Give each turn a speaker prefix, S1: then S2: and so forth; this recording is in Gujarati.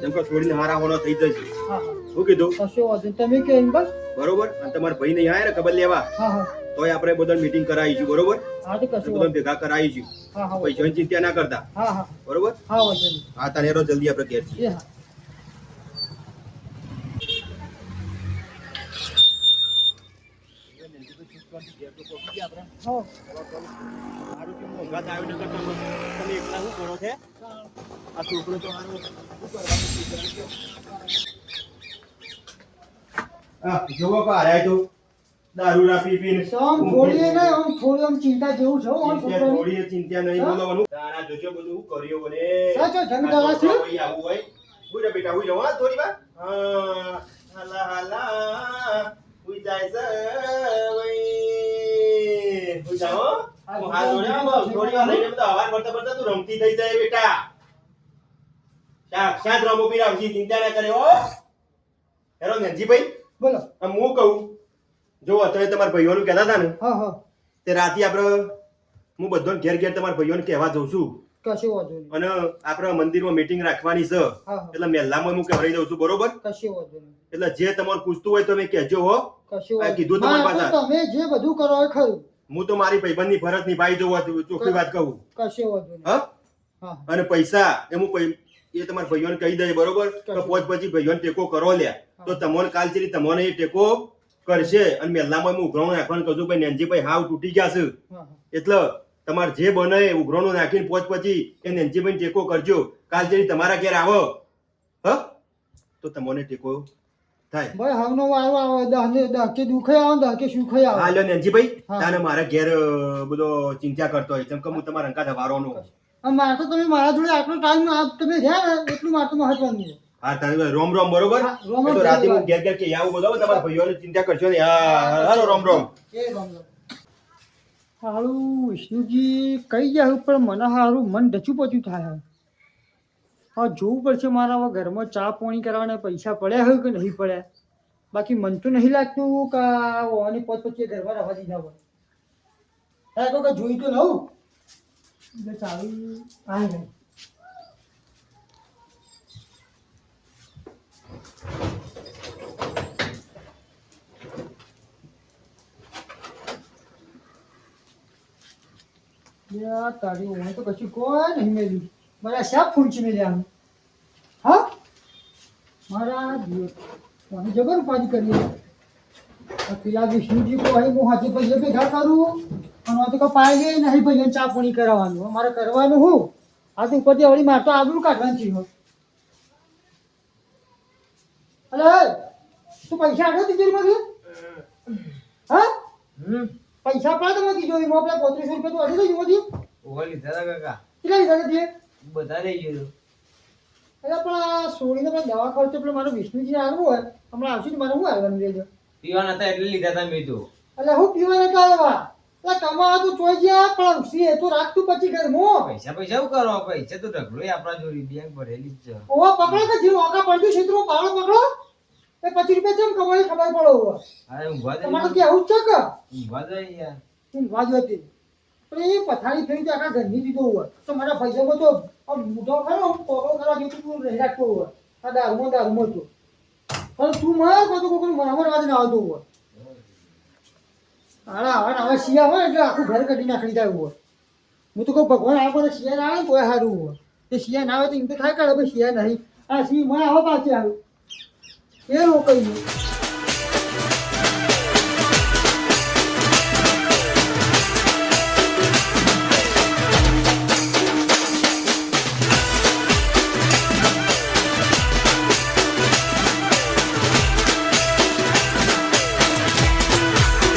S1: જેમ કે છોડીને હારા હોનો થઈ જશે.
S2: હા
S1: શું કીધું?
S2: કશો વાંધો નહીં. તમે કે એમ બસ
S1: બરોબર. અને તમારા ભાઈ નહીં આયા ને ખબર લેવા
S2: હા
S1: તોય આપણે બધા મીટિંગ કરાવીશું. બરોબર.
S2: હા તો કશો
S1: બધા ભેગા કરાવીશું.
S2: હા
S1: પૈસાની ચિંતા ના કરતા.
S2: હા
S1: બરોબર.
S2: હા વાંધો નહીં.
S1: હા તારે જલ્દી આપણે ઘેર છીએ.
S2: એ હા
S1: દારૂ ના પી પીને
S2: સમ થોડી ને આમ થોડી આમ ચિંતા જેવું છે હો
S1: થોડી ચિંતા નહીં બોલવાનું. તારા જોજો બધું કર્યો ને
S2: સાચો જંગદાળા છે.
S1: આવું હોય ઉજા બેટા ઉજા હા થોડી વાર હા હાલા હાલા ઉજાય છે વઈ ઉજા હો હું હાથ જોડ્યા થોડી વાર લઈને બધા અવાજ પડતા પડતા તું રમતી થઈ જાય બેટા. શાક રમો પીરાવજી ચિંતા ના કરે હો. હેરો નંજીભાઈ
S2: બોલો.
S1: આમ હું કહું જો અત્યારે તમારા ભાઈઓનું કહેતા હતા ને
S2: હા
S1: તે રાતે આપણે હું બધો ઘેર ઘેર તમારા ભાઈઓને કહેવા જઉં છું
S2: કશો વાંધો નહીં.
S1: અને આપણે મંદિરમાં મીટિંગ રાખવાની છે એટલે મહેલામાં હું કહેવાઈ દઉં છું. બરોબર.
S2: કશો વાંધો નહીં.
S1: એટલે જે તમારે પૂછતું હોય તમે કહેજો હો.
S2: કશો
S1: આ કીધું તમારી પાસે.
S2: તમે જે બધું કરો એ ખરું.
S1: હું તો મારી ભાઈબંધની ફરજ નિભાઈ દઉં ચોખ્ખી વાત કહું.
S2: કશો વાંધો નહીં.
S1: હા અને પૈસા એ તમારા ભાઈઓને કહી દે. બરોબર. તો પોચ પછી ભાઈઓને ટેકો કરો લ્યા તો તમને કાલ ચેરી તમને એ ટેકો કરશે. અને મહેલામાં હું ઉઘરાણું નાખવાનું કહું છું ભાઈ નેનજીભાઈ હાવ તૂટી ગયા છે એટલે તમારે જે બને ઉઘરાણું નાખીને પોચ પછી એ નેનજીભાઈ ટેકો કરજો. કાલ જેથી તમારા ઘેર આવો હ તો તમને ટેકો થાય.
S2: ભાઈ હમનો વારો આવે દહકે દુખે આવે દહકે સુખે આવે.
S1: હા લ્યો નેનજીભાઈ તાને મારા ઘેર બધો ચિંતા કરતો હોય જેમ કે હું તમારા અંકા ધવારોનો
S2: મારે તો તમે મારા જોડે આટલો ટાઈમ તમે રહ્યા ને એટલું મારે તો મહત્વનું છે.
S1: હા તારે રોમ રોમ. બરોબર. તો રાતે હું ઘેર ઘેર કે આવું બધો તમારા ભાઈઓને ચિંતા કરશો ને. હા હાલો રોમ રોમ.
S2: એ રોમ રોમ. હારું વિષ્ણુજી કઈ જાય પણ મને હારું મન ડચું પચું થાય. હા જોવું પડશે મારા ઘરમાં ચા પાણી કરવાના પૈસા પડ્યા હોય કે નહીં પડ્યા. બાકી મન તો નહીં લાગતું કે ઓની પોત પછી ઘરમાં રહેવા દીધા હોય. હા તો જોઈ તો લઉં એટલે ચાલુ આવે નહીં. તારી ઓને તો કશું કોઈ નહીં મેલ્યું. મારા શાપ ફૂંચી મેલ્યા. હા મારા મને જબર ઉપાધિ કરી. પેલા વિષ્ણુજી કોઈ હું હાથે પૈસા ભેગા કરું અને તો પાય લે નહીં ભાઈ ચા પાણી કરાવવાનું મારે કરવાનું હું આ તો ઉપરથી વળી મારે તો આબરૂ કાઢવાની છે. અરે તું પૈસા આડો તિજોરીમાંથી હા પૈસા પડે તો તિજોરીમાં પેલા 3500 રૂપિયા તો અડી ગઈ મોદી
S3: ઓવા લીધા કાકા
S2: કેટલા લીધા તે
S3: બધા લઈ ગયો.
S2: એટલે પણ સોળીને પણ દવા ખર્ચો પેલો મારો વિષ્ણુજી આવવું હોય હમણાં આવશે મારે શું આવવાનું રહેજો
S3: પીવાના હતા એટલે લીધા હતા મેં તો.
S2: એટલે હું પીવાને કાઢવા એટલે કમાવા તું ચોઈ ગયા પણ સી એ તો રાખતું પછી ઘરમાં
S3: પૈસા પૈસા શું કરો પૈસા તો ઢગલો આપણા જોડી બેંક ભરેલી જ છે.
S2: ઓવા પકડો કે જીવ ઓકા પડ્યું ક્ષેત્રો પાવડો પકડો એ 25 રૂપિયા જેમ કમાઈ ખબર પડો ઓવા
S3: અરે ઊંઘવા દે
S2: તમારે કે આવું જ છે કે
S3: ઊંઘવા દે યાર
S2: વાત હતી પણ એ પથારી ફેરી તો આખા ઘરની દીધો હોય તો મારા પૈસામાં તો મોટો ખરો પકડો કરવા જેવું તું રહી રાખતો હોય આ દારૂમાં તો પણ તું માર બધું કોઈ મરામર વાત ના આવતો હોય. હવે શિયા હોય એટલે આખું ઘર કઢી નાખી જાય હોય. હું તો કહું ભગવાન આપણને શિયા ના આવે ને કોઈ સારું હોય તે શિયા ના આવે તો એમ તો થાય કાઢે શિયા નહીં આ સિંહ મને આવા પાછી આવ્યું એ રોકાઈ ગયું.